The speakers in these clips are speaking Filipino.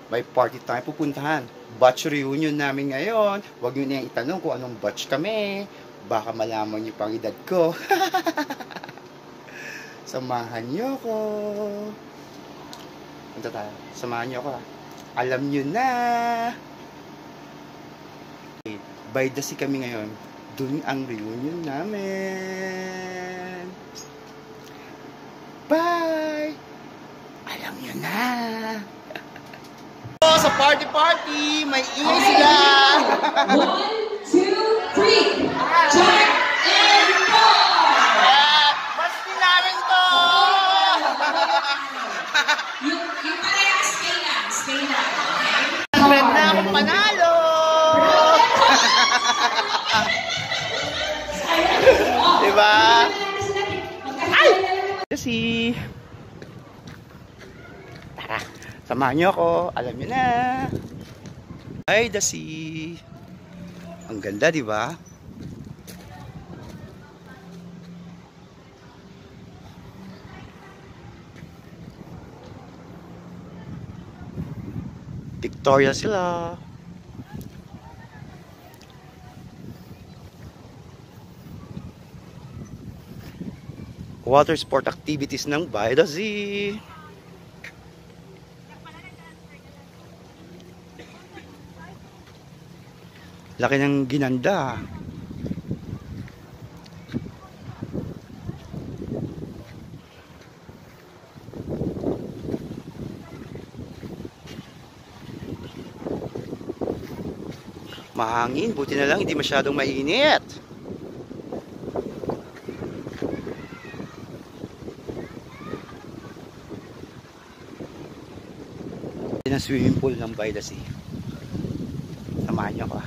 May party tayo pupuntahan. Batch reunion namin ngayon. Huwag nyo na itanong kung anong batch kami. Baka malaman nyo pang edad ko. Samahan nyo ko. Punta tayo. Samahan nyo ko ha. Alam nyo na. By the sea kami ngayon. Dun ang reunion namin. Bye! Alam nyo na. Sa party, may ingay sila. 1, 2, 3. Jack and Paul! Basti namin to! Yung parehas, stay na. Red na akong panalo! Diba? Ay! Kasi... Tara, samahan nyo ako. Alam nyo na. Ay, the sea. Ang ganda, diba? Victoria sila. Water sport activities ng By the Sea. Laki ng ginanda. Mahangin, buti na lang hindi masyadong mainit. Yan ang swimming pool ng By the Sea. Samahan niyo ako.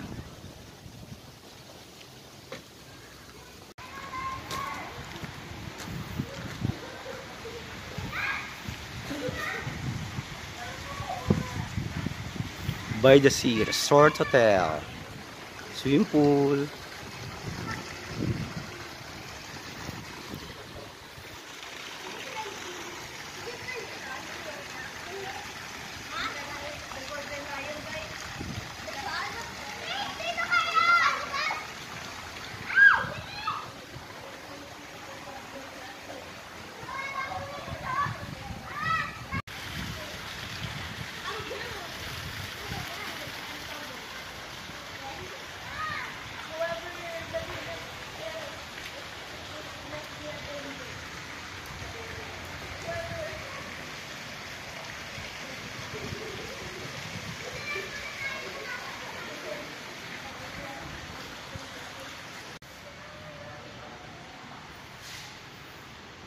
By the Sea Resort Hotel. Swimming pool.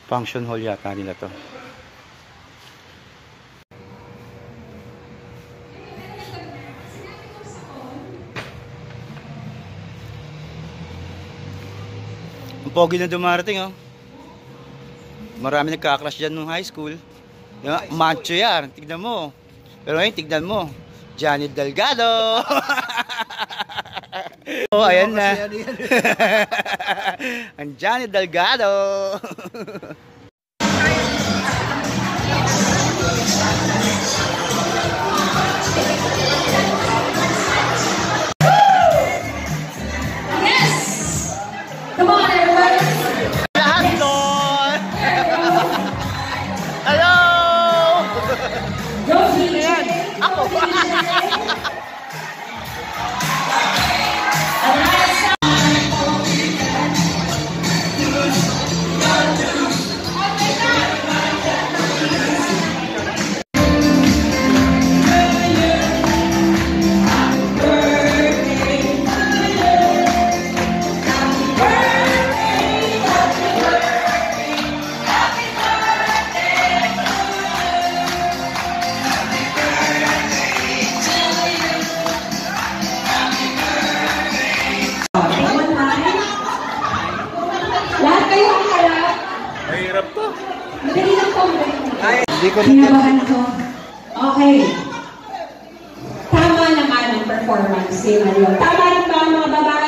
Function hall yata nila to. Ang pogi na dumarating oh. Marami nagka-clash dyan nung high school. Macho yan, tignan mo. Pero ngayon tignan mo, Johnny Delgado. Oh, ayan na. Ang Johnny Delgado. Yes! Come on, everybody! Lahat doon! Hello! Go, DJ! Ako! Mahirap to. Madali lang po. Hindi ko Kinabahan ako. Okay. Tama naman ang performance ni Mario. Tama rin ba ang mga babae?